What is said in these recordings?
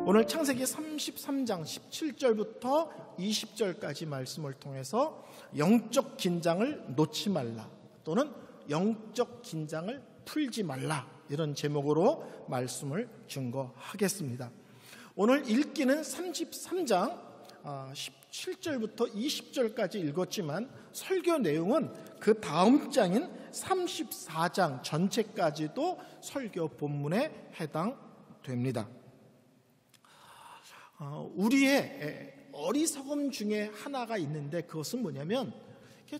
오늘 창세기 33장 17절부터 20절까지 말씀을 통해서 영적 긴장을 놓지 말라 또는 영적 긴장을 풀지 말라, 이런 제목으로 말씀을 증거하겠습니다. 오늘 읽기는 33장 17절부터 20절까지 읽었지만 설교 내용은 그 다음 장인 34장 전체까지도 설교 본문에 해당됩니다. 우리의 어리석음 중에 하나가 있는데 그것은 뭐냐면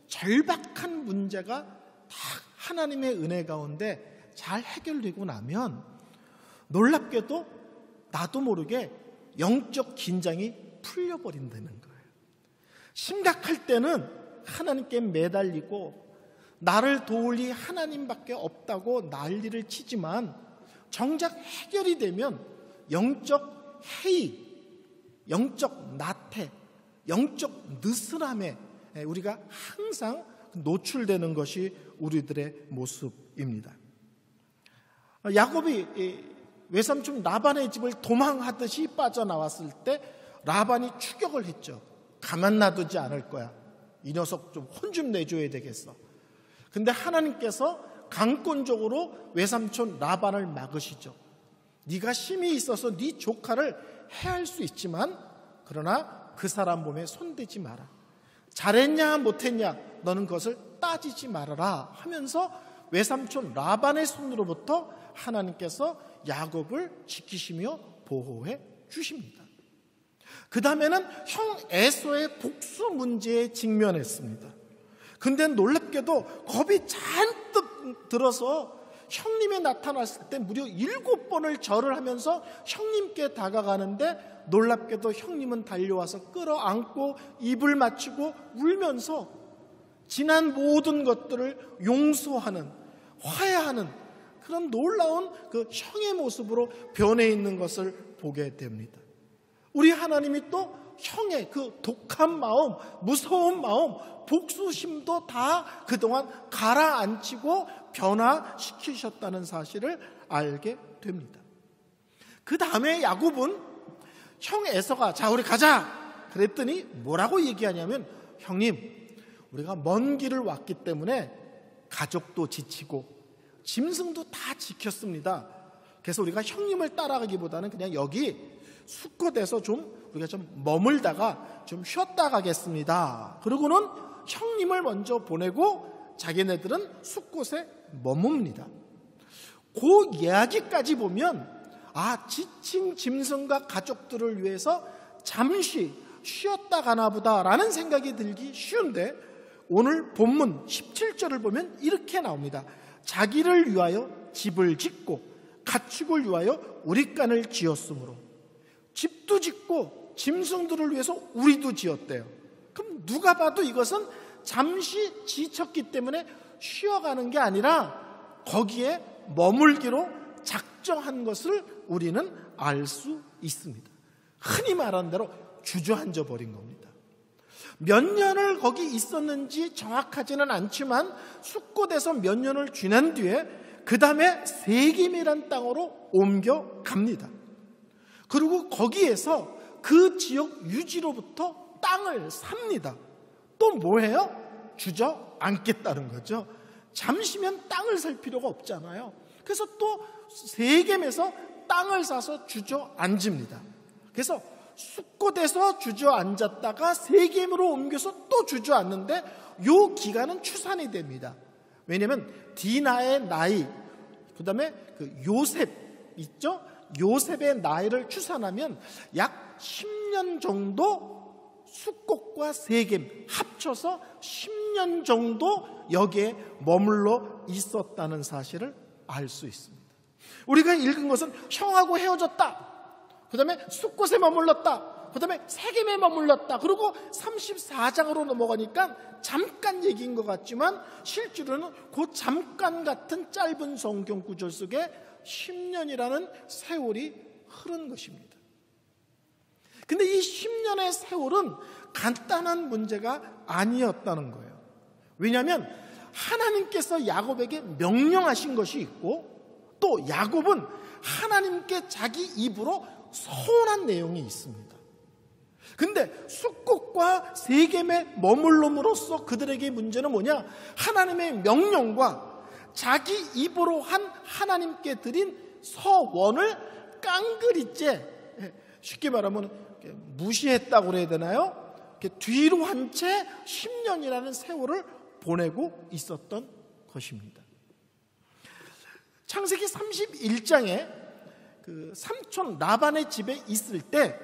절박한 문제가 다 하나님의 은혜 가운데 잘 해결되고 나면 놀랍게도 나도 모르게 영적 긴장이 풀려버린다는 거예요. 심각할 때는 하나님께 매달리고 나를 도울 이 하나님밖에 없다고 난리를 치지만 정작 해결이 되면 영적 해이, 영적 나태, 영적 느슨함에 우리가 항상 노출되는 것이 우리들의 모습입니다. 야곱이 외삼촌 라반의 집을 도망하듯이 빠져나왔을 때 라반이 추격을 했죠. 가만 놔두지 않을 거야. 이 녀석 좀 혼 좀 내줘야 되겠어. 근데 하나님께서 강권적으로 외삼촌 라반을 막으시죠. 네가 힘이 있어서 네 조카를 해할 수 있지만 그러나 그 사람 몸에 손대지 마라. 잘했냐 못했냐 너는 그것을 따지지 말아라 하면서 외삼촌 라반의 손으로부터 하나님께서 야곱을 지키시며 보호해 주십니다. 그 다음에는 형 에서의 복수 문제에 직면했습니다. 근데 놀랍게도 겁이 잔뜩 들어서 형님이 나타났을 때 무려 7번을 절을 하면서 형님께 다가가는데 놀랍게도 형님은 달려와서 끌어안고 입을 맞추고 울면서 지난 모든 것들을 용서하는, 화해하는 그런 놀라운 그 형의 모습으로 변해 있는 것을 보게 됩니다. 우리 하나님이 또 형의 그 독한 마음, 무서운 마음, 복수심도 다 그동안 가라앉히고 변화시키셨다는 사실을 알게 됩니다. 그 다음에 야곱은 형 에서가 자 우리 가자 그랬더니 뭐라고 얘기하냐면 형님 우리가 먼 길을 왔기 때문에 가족도 지치고 짐승도 다 지켰습니다. 그래서 우리가 형님을 따라가기보다는 그냥 여기 수컷에서 우리가 좀 머물다가 좀 쉬었다 가겠습니다. 그러고는 형님을 먼저 보내고 자기네들은 숫곳에 머뭅니다. 그 이야기까지 보면 지친 짐승과 가족들을 위해서 잠시 쉬었다 가나 보다라는 생각이 들기 쉬운데 오늘 본문 17절을 보면 이렇게 나옵니다. 자기를 위하여 집을 짓고 가축을 위하여 우릿간을 지었으므로 집도 짓고 짐승들을 위해서 우리도 지었대요. 그럼 누가 봐도 이것은 잠시 지쳤기 때문에 쉬어가는 게 아니라 거기에 머물기로 작정한 것을 우리는 알 수 있습니다. 흔히 말하는 대로 주저앉아 버린 겁니다. 몇 년을 거기 있었는지 정확하지는 않지만 숫곳에서 몇 년을 지난 뒤에 그 다음에 세겜이란 땅으로 옮겨갑니다. 그리고 거기에서 그 지역 유지로부터 땅을 삽니다. 또 뭐해요? 주저앉겠다는 거죠. 잠시면 땅을 살 필요가 없잖아요. 그래서 또 세겜에서 땅을 사서 주저앉습니다. 그래서 숫곳에서 주저앉았다가 세겜으로 옮겨서 또 주저앉는데 이 기간은 추산이 됩니다. 왜냐하면 디나의 나이, 그 다음에 그 요셉 있죠? 요셉의 나이를 추산하면 약 10년 정도 숫곳과 세겜 합쳐서 10년 정도 여기에 머물러 있었다는 사실을 알 수 있습니다. 우리가 읽은 것은 형하고 헤어졌다, 그 다음에 숫곳에 머물렀다, 그 다음에 세겜에 머물렀다, 그리고 34장으로 넘어가니까 잠깐 얘기인 것 같지만 실제로는 그 잠깐 같은 짧은 성경 구절 속에 10년이라는 세월이 흐른 것입니다. 근데 이 10년의 세월은 간단한 문제가 아니었다는 거예요. 왜냐하면 하나님께서 야곱에게 명령하신 것이 있고 또 야곱은 하나님께 자기 입으로 서원한 내용이 있습니다. 근데 숫꽃과 세겜에 머물럼으로써 그들에게 문제는 뭐냐? 하나님의 명령과 자기 입으로 한 하나님께 드린 서원을 깡그리째, 쉽게 말하면 무시했다고 그래야 되나요? 뒤로 한 채 10년이라는 세월을 보내고 있었던 것입니다. 창세기 31장에 그 삼촌 라반의 집에 있을 때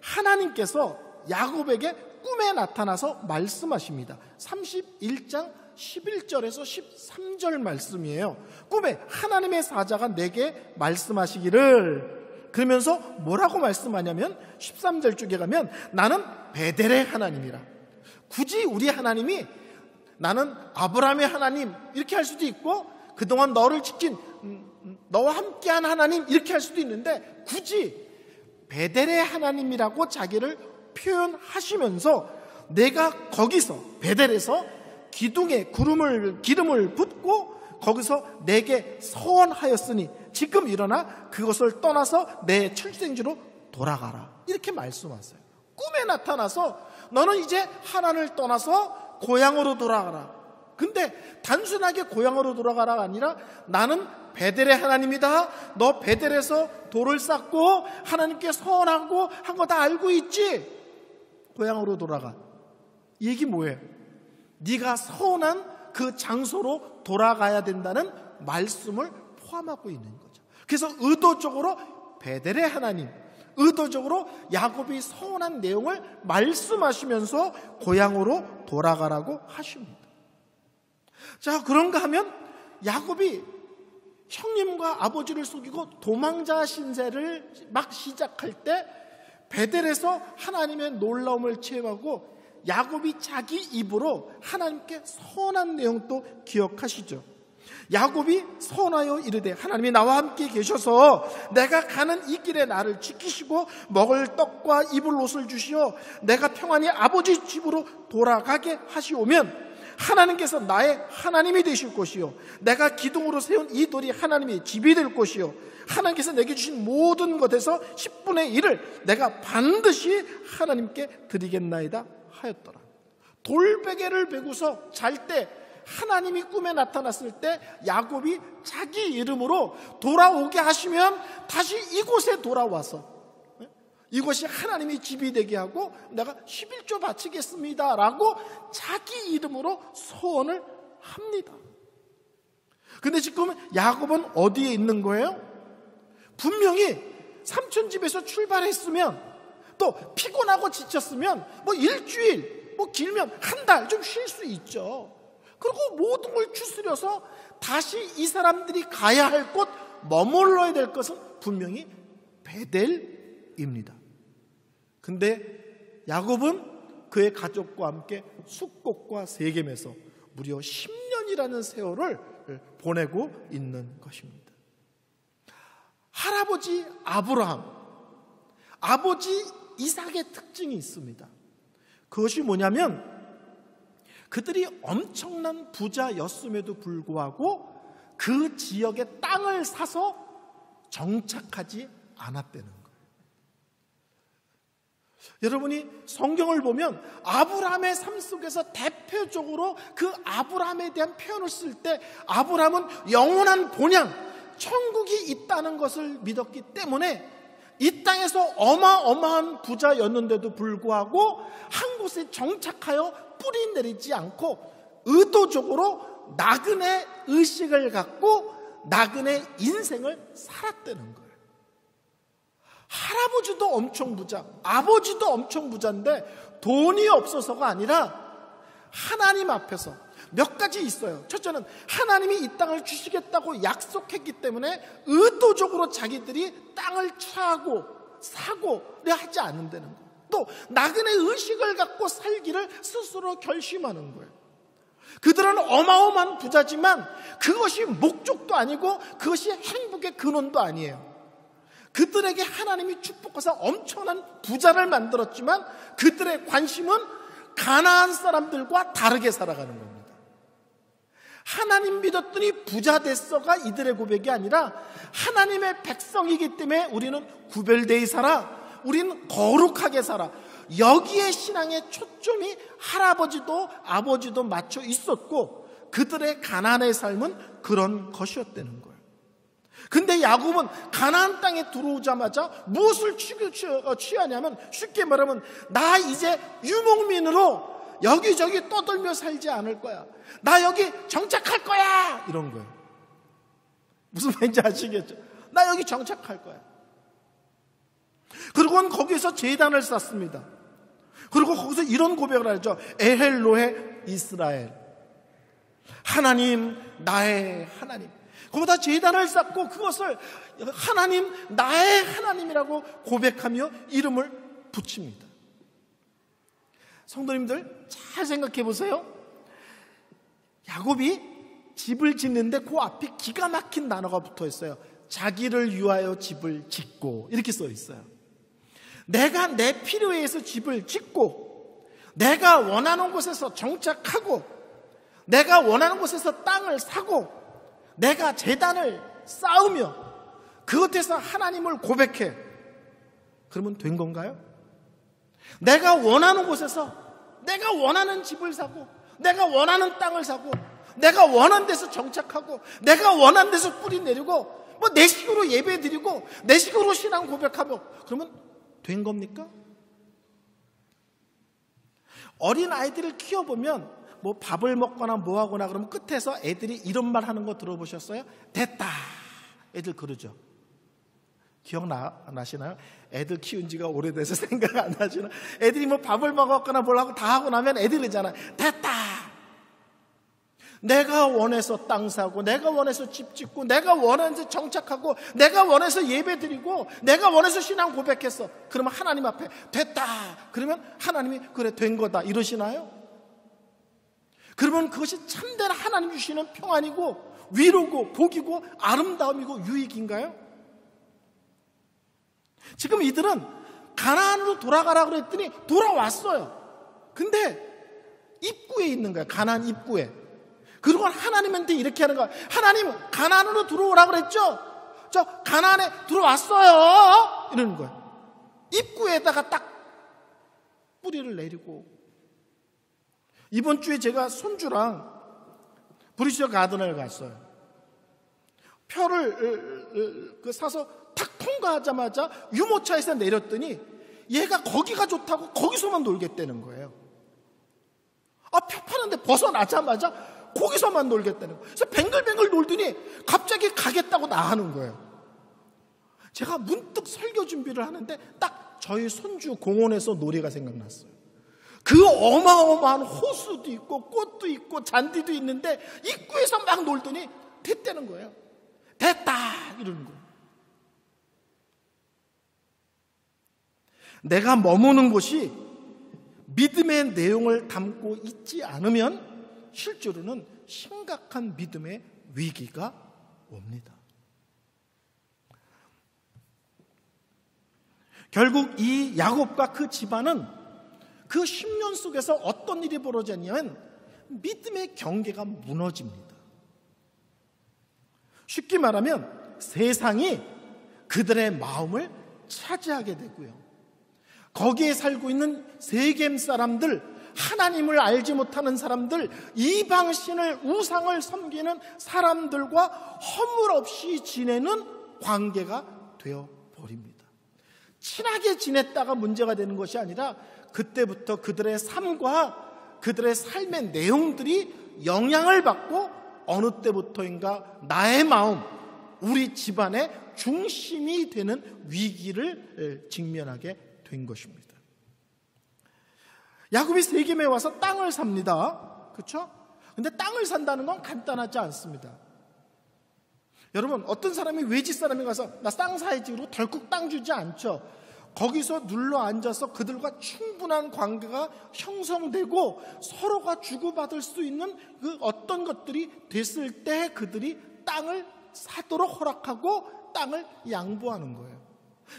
하나님께서 야곱에게 꿈에 나타나서 말씀하십니다. 31장 11절에서 13절 말씀이에요. 꿈에 하나님의 사자가 내게 말씀하시기를, 그러면서 뭐라고 말씀하냐면 13절 쪽에 가면 나는 베델의 하나님이라. 굳이 우리 하나님이 나는 아브라함의 하나님 이렇게 할 수도 있고, 그동안 너를 지킨 너와 함께한 하나님 이렇게 할 수도 있는데, 굳이 베델의 하나님이라고 자기를 표현하시면서 내가 거기서 베델에서 기둥에 기름을 붓고 거기서 내게 서원하였으니 지금 일어나 그것을 떠나서 내 출생지로 돌아가라, 이렇게 말씀하세요. 꿈에 나타나서 너는 이제 하나님을 떠나서 고향으로 돌아가라. 근데 단순하게 고향으로 돌아가라가 아니라 나는 베델의 하나님이다. 너 베델에서 돌을 쌓고 하나님께 서원하고 한 거 다 알고 있지? 고향으로 돌아가. 이 얘기 뭐예요? 네가 서원한 그 장소로 돌아가야 된다는 말씀을 포함하고 있는 거죠. 그래서 의도적으로 베델의 하나님, 의도적으로 야곱이 서원한 내용을 말씀하시면서 고향으로 돌아가라고 하십니다. 자, 그런가 하면 야곱이 형님과 아버지를 속이고 도망자 신세를 막 시작할 때 베델에서 하나님의 놀라움을 체험하고 야곱이 자기 입으로 하나님께 서원한 내용도 기억하시죠. 야곱이 서원하여 이르되 하나님이 나와 함께 계셔서 내가 가는 이 길에 나를 지키시고 먹을 떡과 입을 옷을 주시어 내가 평안히 아버지 집으로 돌아가게 하시오면 하나님께서 나의 하나님이 되실 것이요 내가 기둥으로 세운 이 돌이 하나님의 집이 될 것이요 하나님께서 내게 주신 모든 것에서 10분의 1을 내가 반드시 하나님께 드리겠나이다 하였더라. 돌베개를 베고서 잘 때 하나님이 꿈에 나타났을 때 야곱이 자기 이름으로 돌아오게 하시면 다시 이곳에 돌아와서 이것이 하나님의 집이 되게 하고 내가 11조 바치겠습니다 라고 자기 이름으로 소원을 합니다. 근데 지금 야곱은 어디에 있는 거예요? 분명히 삼촌 집에서 출발했으면, 또 피곤하고 지쳤으면 뭐 일주일, 뭐 길면 한 달 좀 쉴 수 있죠. 그리고 모든 걸 추스려서 다시 이 사람들이 가야 할 곳, 머물러야 될 것은 분명히 베델입니다. 근데 야곱은 그의 가족과 함께 숫꽃과 세겜에서 무려 10년이라는 세월을 보내고 있는 것입니다. 할아버지 아브라함, 아버지 이삭의 특징이 있습니다. 그것이 뭐냐면 그들이 엄청난 부자였음에도 불구하고 그 지역의 땅을 사서 정착하지 않았다는 거예요. 여러분이 성경을 보면 아브라함의 삶 속에서 대표적으로 그 아브라함에 대한 표현을 쓸 때 아브라함은 영원한 본향, 천국이 있다는 것을 믿었기 때문에 이 땅에서 어마어마한 부자였는데도 불구하고 한 곳에 정착하여 뿌리 내리지 않고 의도적으로 나그네 의식을 갖고 나그네 인생을 살았다는 거예요. 할아버지도 엄청 부자, 아버지도 엄청 부자인데 돈이 없어서가 아니라 하나님 앞에서 몇 가지 있어요. 첫째는 하나님이 이 땅을 주시겠다고 약속했기 때문에 의도적으로 자기들이 땅을 취하고 사고를 하지 않는다는 거예요. 또 나그네 의식을 갖고 살기를 스스로 결심하는 거예요. 그들은 어마어마한 부자지만 그것이 목적도 아니고 그것이 행복의 근원도 아니에요. 그들에게 하나님이 축복해서 엄청난 부자를 만들었지만 그들의 관심은 가나안 사람들과 다르게 살아가는 겁니다. 하나님 믿었더니 부자 됐어가 이들의 고백이 아니라 하나님의 백성이기 때문에 우리는 구별되이 살아, 우리는 거룩하게 살아. 여기에 신앙의 초점이 할아버지도 아버지도 맞춰 있었고 그들의 가나안의 삶은 그런 것이었다는 거예요. 근데 야곱은 가나안 땅에 들어오자마자 무엇을 취하냐면, 쉽게 말하면 나 이제 유목민으로 여기저기 떠돌며 살지 않을 거야. 나 여기 정착할 거야. 이런 거예요. 무슨 말인지 아시겠죠? 나 여기 정착할 거야. 그리고는 거기서 제단을 쌓습니다. 그리고 거기서 이런 고백을 하죠. 에헬로해 이스라엘. 하나님, 나의 하나님. 거기다 제단을 쌓고 그것을 하나님, 나의 하나님이라고 고백하며 이름을 붙입니다. 성도님들 잘 생각해 보세요. 야곱이 집을 짓는데 그 앞에 기가 막힌 단어가 붙어 있어요. 자기를 위하여 집을 짓고, 이렇게 써 있어요. 내가 내 필요에 의해서 집을 짓고, 내가 원하는 곳에서 정착하고, 내가 원하는 곳에서 땅을 사고, 내가 제단을 쌓으며 그것에서 하나님을 고백해. 그러면 된 건가요? 내가 원하는 곳에서 내가 원하는 집을 사고, 내가 원하는 땅을 사고, 내가 원하는 데서 정착하고, 내가 원하는 데서 뿌리 내리고, 뭐 내 식으로 예배 드리고, 내 식으로 신앙 고백하며, 그러면 된 겁니까? 어린 아이들을 키워보면 뭐 밥을 먹거나 뭐 하거나 그러면 끝에서 애들이 이런 말 하는 거 들어보셨어요? 됐다. 애들 그러죠. 기억나시나요? 애들 키운 지가 오래돼서 생각 안 나시나? 애들이 뭐 밥을 먹었거나 뭘 하고 다 하고 나면 애들이 그러잖아요. 됐다. 내가 원해서 땅 사고, 내가 원해서 집 짓고, 내가 원해서 정착하고, 내가 원해서 예배 드리고, 내가 원해서 신앙 고백했어. 그러면 하나님 앞에 됐다. 그러면 하나님이 그래 된 거다 이러시나요? 그러면 그것이 참된 하나님 주시는 평안이고 위로고 복이고 아름다움이고 유익인가요? 지금 이들은 가나안으로 돌아가라고 그랬더니 돌아왔어요. 근데 입구에 있는 거예요. 가나안 입구에. 그리고 하나님한테 이렇게 하는 거예요. 하나님, 가나안으로 들어오라고 그랬죠? 저 가나안에 들어왔어요. 이러는 거예요. 입구에다가 딱 뿌리를 내리고. 이번 주에 제가 손주랑 브리시어 가든을 갔어요. 표를 사서 탁 통과하자마자 유모차에서 내렸더니 얘가 거기가 좋다고 거기서만 놀겠다는 거예요. 표 파는데 벗어나자마자 거기서만 놀겠다는 거예요. 그래서 뱅글뱅글 놀더니 갑자기 가겠다고 나가는 거예요. 제가 문득 설교 준비를 하는데 딱 저희 손주 공원에서 노래가 생각났어요. 그 어마어마한 호수도 있고 꽃도 있고 잔디도 있는데 입구에서 막 놀더니 됐다는 거예요. 됐다 이러는 거예요. 내가 머무는 곳이 믿음의 내용을 담고 있지 않으면 실제로는 심각한 믿음의 위기가 옵니다. 결국 이 야곱과 그 집안은 그 10년 속에서 어떤 일이 벌어졌냐면 믿음의 경계가 무너집니다. 쉽게 말하면 세상이 그들의 마음을 차지하게 되고요. 거기에 살고 있는 세겜 사람들, 하나님을 알지 못하는 사람들, 이방신을 우상을 섬기는 사람들과 허물없이 지내는 관계가 되어버립니다. 친하게 지냈다가 문제가 되는 것이 아니라 그때부터 그들의 삶과 그들의 삶의 내용들이 영향을 받고 어느 때부터인가 나의 마음, 우리 집안의 중심이 되는 위기를 직면하게 된 것입니다. 야곱이 세겜에 와서 땅을 삽니다. 그렇죠? 근데 땅을 산다는 건 간단하지 않습니다. 여러분, 어떤 사람이 외지 사람이 가서 나 땅 사야지 그러고 덜컥 땅 주지 않죠. 거기서 눌러 앉아서 그들과 충분한 관계가 형성되고 서로가 주고받을 수 있는 그 어떤 것들이 됐을 때 그들이 땅을 사도록 허락하고 땅을 양보하는 거예요.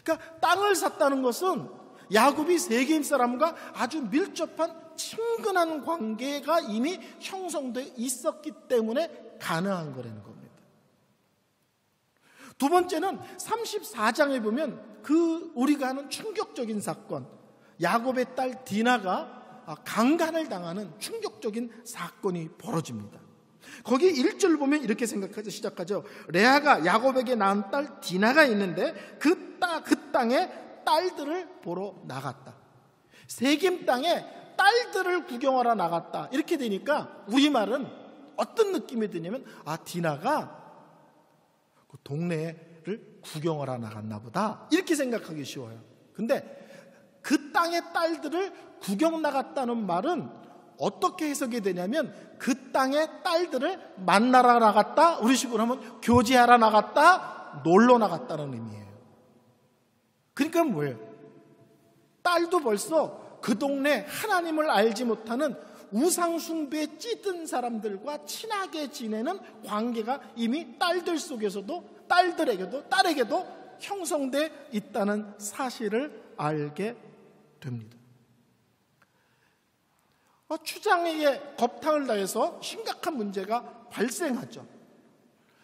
그러니까 땅을 샀다는 것은 야곱이 세겜 사람과 아주 밀접한 친근한 관계가 이미 형성되어 있었기 때문에 가능한 거라는 겁니다. 두 번째는 34장에 보면 우리가 아는 충격적인 사건, 야곱의 딸 디나가 강간을 당하는 충격적인 사건이 벌어집니다. 거기 1절 보면 이렇게 시작하죠. 레아가 야곱에게 낳은 딸 디나가 있는데 그 땅에 딸들을 보러 나갔다. 세겜 땅에 딸들을 구경하러 나갔다. 이렇게 되니까 우리말은 어떤 느낌이 드냐면 디나가 그 동네를 구경하러 나갔나 보다, 이렇게 생각하기 쉬워요. 근데 그 땅의 딸들을 구경 나갔다는 말은 어떻게 해석이 되냐면 그 땅의 딸들을 만나러 나갔다, 우리식으로 하면 교제하러 나갔다, 놀러 나갔다는 의미예요. 그러니까 뭐예요? 딸도 벌써 그 동네 하나님을 알지 못하는 우상숭배에 찌든 사람들과 친하게 지내는 관계가 이미 딸들 속에서도, 딸에게도 형성돼 있다는 사실을 알게 됩니다. 추장에게 겁탕을 당해서 심각한 문제가 발생하죠.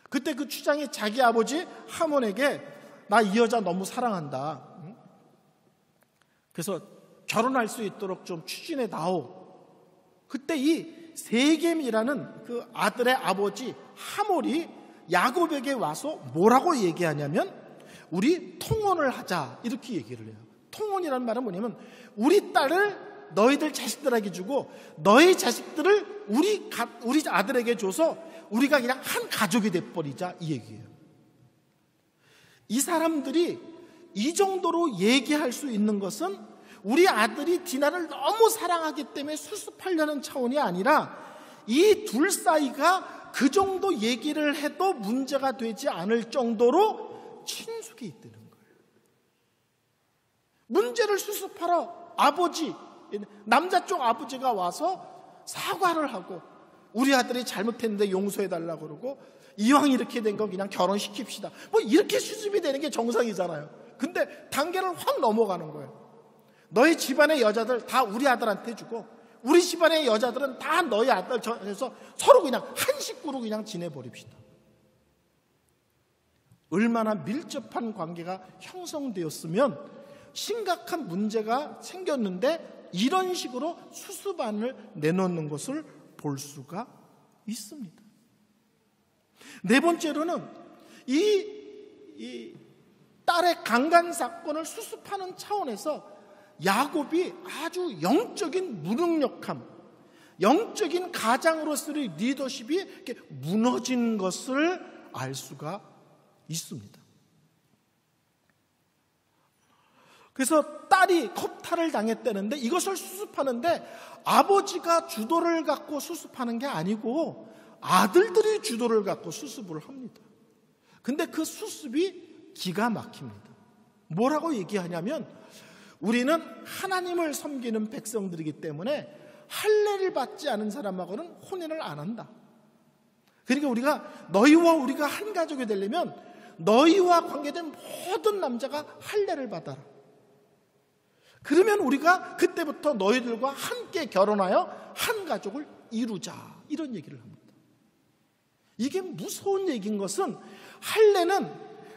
그때 그 추장이 자기 아버지 하몬에게 나 이 여자 너무 사랑한다, 그래서 결혼할 수 있도록 좀 추진해 다오. 그때 이 세겜이라는 그 아들의 아버지 하몰이 야곱에게 와서 뭐라고 얘기하냐면 우리 통혼을 하자, 이렇게 얘기를 해요. 통혼이라는 말은 뭐냐면 우리 딸을 너희들 자식들에게 주고 너희 자식들을 우리 아들에게 줘서 우리가 그냥 한 가족이 돼버리자, 이 얘기예요. 이 사람들이 이 정도로 얘기할 수 있는 것은 우리 아들이 디나를 너무 사랑하기 때문에 수습하려는 차원이 아니라 이 둘 사이가 그 정도 얘기를 해도 문제가 되지 않을 정도로 친숙이 있다는 거예요. 문제를 수습하러 남자 쪽 아버지가 와서 사과를 하고 우리 아들이 잘못했는데 용서해달라고 그러고 이왕 이렇게 된 거 그냥 결혼시킵시다, 뭐 이렇게 수습이 되는 게 정상이잖아요. 근데 단계를 확 넘어가는 거예요. 너희 집안의 여자들 다 우리 아들한테 주고 우리 집안의 여자들은 다 너희 아들, 해서 서로 그냥 한 식구로 그냥 지내버립시다. 얼마나 밀접한 관계가 형성되었으면 심각한 문제가 생겼는데 이런 식으로 수습안을 내놓는 것을 볼 수가 있습니다. 네 번째로는 이 딸의 강간 사건을 수습하는 차원에서 야곱이 아주 영적인 무능력함, 영적인 가장으로서의 리더십이 이렇게 무너진 것을 알 수가 있습니다. 그래서 딸이 겁탈을 당했다는데 이것을 수습하는데 아버지가 주도를 갖고 수습하는 게 아니고 아들들이 주도를 갖고 수습을 합니다. 근데 그 수습이 기가 막힙니다. 뭐라고 얘기하냐면 우리는 하나님을 섬기는 백성들이기 때문에 할례를 받지 않은 사람하고는 혼인을 안 한다. 그러니까 너희와 우리가 한 가족이 되려면 너희와 관계된 모든 남자가 할례를 받아라. 그러면 우리가 그때부터 너희들과 함께 결혼하여 한 가족을 이루자, 이런 얘기를 합니다. 이게 무서운 얘기인 것은 할례는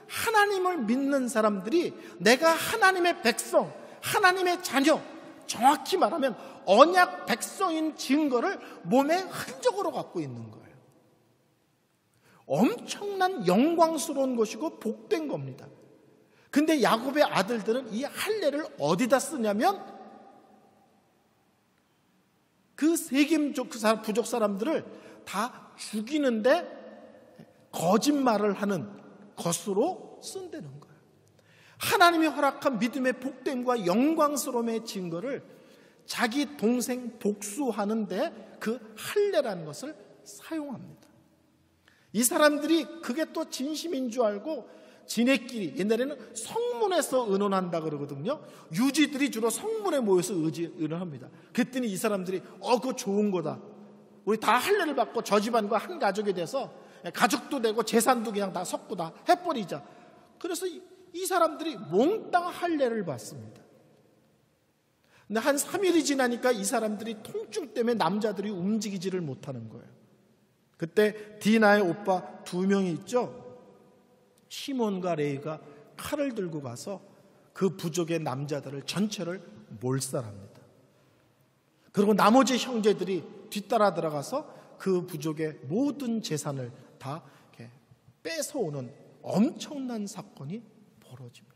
하나님을 믿는 사람들이 내가 하나님의 백성, 하나님의 자녀, 정확히 말하면 언약 백성인 증거를 몸에 흔적으로 갖고 있는 거예요. 엄청난 영광스러운 것이고 복된 겁니다. 근데 야곱의 아들들은 이 할례를 어디다 쓰냐면 그 세겜 부족 사람들을 다 죽이는데 거짓말을 하는 것으로 쓴다는 거예요. 하나님이 허락한 믿음의 복됨과 영광스러움의 증거를 자기 동생 복수하는데 그 할례라는 것을 사용합니다. 이 사람들이 그게 또 진심인 줄 알고 지네끼리, 옛날에는 성문에서 의논한다 그러거든요. 유지들이 주로 성문에 모여서 의논합니다. 그랬더니 이 사람들이 그거 좋은 거다, 우리 다 할례를 받고 저 집안과 한 가족이 돼서 가족도 되고 재산도 그냥 다 섞고 다 해버리자. 그래서 이 사람들이 몽땅 할례를 받습니다. 근데 한 3일이 지나니까 이 사람들이 통증 때문에 남자들이 움직이지를 못하는 거예요. 그때 디나의 오빠 2명이 있죠. 시몬과 레위가 칼을 들고 가서 그 부족의 남자들을 전체를 몰살합니다. 그리고 나머지 형제들이 뒤따라 들어가서 그 부족의 모든 재산을 다 이렇게 뺏어오는 엄청난 사건이 벌어집니다.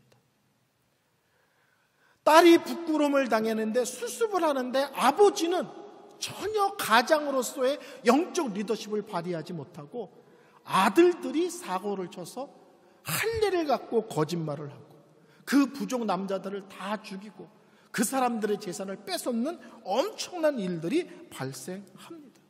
딸이 부끄러움을 당했는데 수습을 하는데 아버지는 전혀 가장으로서의 영적 리더십을 발휘하지 못하고 아들들이 사고를 쳐서 할례를 갖고 거짓말을 하고 그 부족 남자들을 다 죽이고 그 사람들의 재산을 뺏어오는 엄청난 일들이 발생합니다.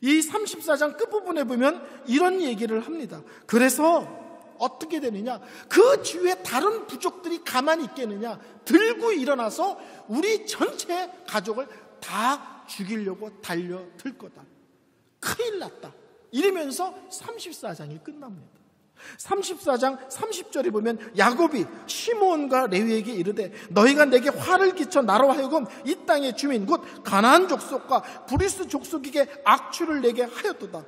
이 34장 끝부분에 보면 이런 얘기를 합니다. 그래서 어떻게 되느냐? 그 주위에 다른 부족들이 가만히 있겠느냐? 들고 일어나서 우리 전체 가족을 다 죽이려고 달려들 거다. 큰일 났다. 이러면서 34장이 끝납니다. 34장 30절에 보면 야곱이 시몬과 레위에게 이르되 너희가 내게 화를 끼쳐 나로 하여금 이 땅의 주민 곧 가나안 족속과 브리스 족속에게 악취를 내게 하였도다.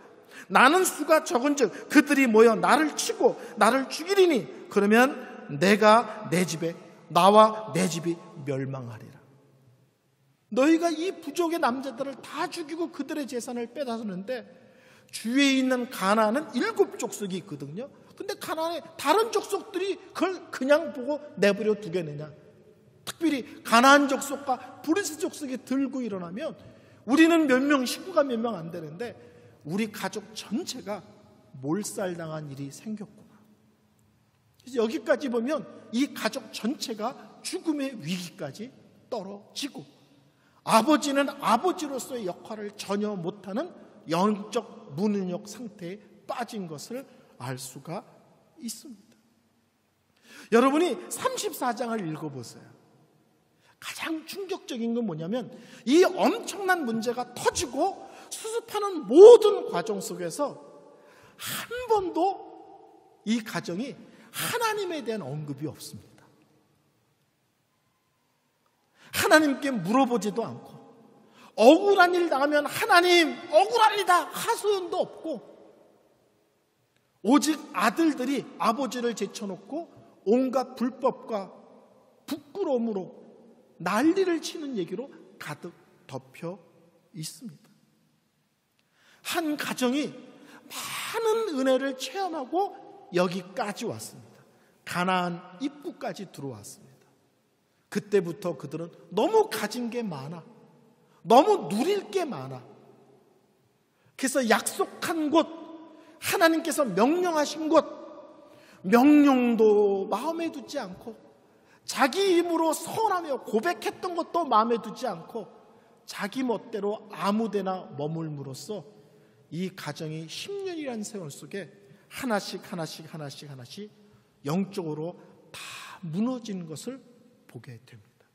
나는 수가 적은즉 그들이 모여 나를 치고 나를 죽이리니 그러면 내가 내 집에 나와 내 집이 멸망하리라. 너희가 이 부족의 남자들을 다 죽이고 그들의 재산을 빼앗았는데 주위에 있는 가나안은 7족속이 있거든요. 근데 가나안의 다른 족속들이 그걸 그냥 보고 내버려 두겠느냐. 특별히 가나안 족속과 브리스 족속이 들고 일어나면 우리는 몇 명, 식구가 몇 명 안 되는데 우리 가족 전체가 몰살당한 일이 생겼구나. 그래서 여기까지 보면 이 가족 전체가 죽음의 위기까지 떨어지고 아버지는 아버지로서의 역할을 전혀 못하는 영적 무능력 상태에 빠진 것을 알 수가 있습니다. 여러분이 34장을 읽어보세요. 가장 충격적인 건 뭐냐면 이 엄청난 문제가 터지고 수습하는 모든 과정 속에서 한 번도 이 가정이 하나님에 대한 언급이 없습니다. 하나님께 물어보지도 않고 억울한 일 당하면 하나님 억울합니다 하소연도 없고 오직 아들들이 아버지를 제쳐놓고 온갖 불법과 부끄러움으로 난리를 치는 얘기로 가득 덮여 있습니다. 한 가정이 많은 은혜를 체험하고 여기까지 왔습니다. 가나안 입구까지 들어왔습니다. 그때부터 그들은 너무 가진 게 많아. 너무 누릴 게 많아. 그래서 약속한 곳, 하나님께서 명령하신 곳, 명령도 마음에 두지 않고 자기 힘으로 서원하며 고백했던 것도 마음에 두지 않고 자기 멋대로 아무데나 머물므로써 이 가정이 10년이라는 세월 속에 하나씩 영적으로 다 무너지는 것을 보게 됩니다.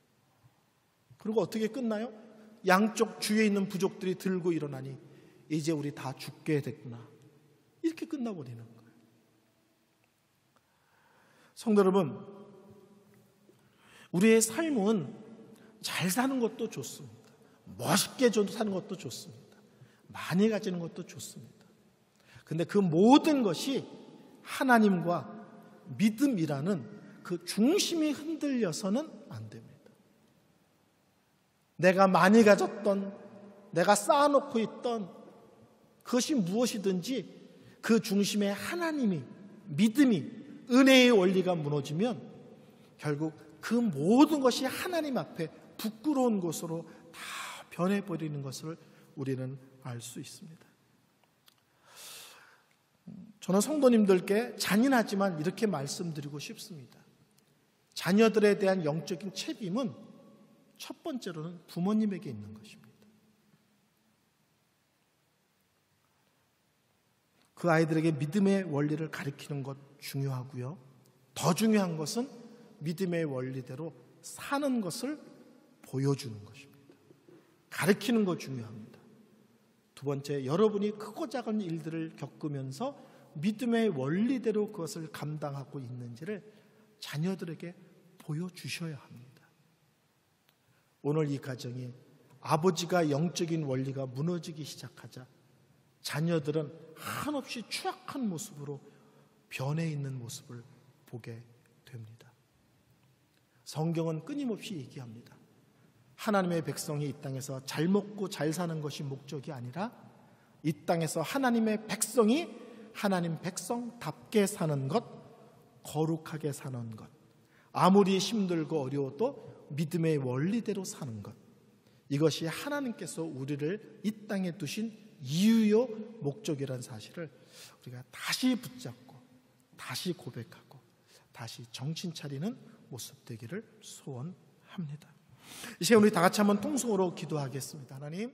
그리고 어떻게 끝나요? 양쪽 주위에 있는 부족들이 들고 일어나니 이제 우리 다 죽게 됐구나. 이렇게 끝나버리는 거예요. 성도 여러분, 우리의 삶은 잘 사는 것도 좋습니다. 멋있게 사는 것도 좋습니다. 많이 가지는 것도 좋습니다. 근데 그 모든 것이 하나님과 믿음이라는 그 중심이 흔들려서는 안 됩니다. 내가 많이 가졌던, 내가 쌓아놓고 있던 그것이 무엇이든지 그 중심에 하나님이, 믿음이, 은혜의 원리가 무너지면 결국 그 모든 것이 하나님 앞에 부끄러운 것으로 다 변해버리는 것을 우리는 알 수 있습니다. 저는 성도님들께 잔인하지만 이렇게 말씀드리고 싶습니다. 자녀들에 대한 영적인 책임은 첫 번째로는 부모님에게 있는 것입니다. 그 아이들에게 믿음의 원리를 가르치는 것 중요하고요. 더 중요한 것은 믿음의 원리대로 사는 것을 보여주는 것입니다. 가르치는 것 중요합니다. 두 번째, 여러분이 크고 작은 일들을 겪으면서 믿음의 원리대로 그것을 감당하고 있는지를 자녀들에게 보여주셔야 합니다. 오늘 이 가정이 아버지가 영적인 원리가 무너지기 시작하자 자녀들은 한없이 추악한 모습으로 변해 있는 모습을 보게 됩니다. 성경은 끊임없이 얘기합니다. 하나님의 백성이 이 땅에서 잘 먹고 잘 사는 것이 목적이 아니라 이 땅에서 하나님의 백성이 하나님 백성답게 사는 것, 거룩하게 사는 것, 아무리 힘들고 어려워도 믿음의 원리대로 사는 것, 이것이 하나님께서 우리를 이 땅에 두신 이유요 목적이라는 사실을 우리가 다시 붙잡고 다시 고백하고 다시 정신 차리는 모습 되기를 소원합니다. 이 시간 우리 다 같이 한번 통성으로 기도하겠습니다. 하나님,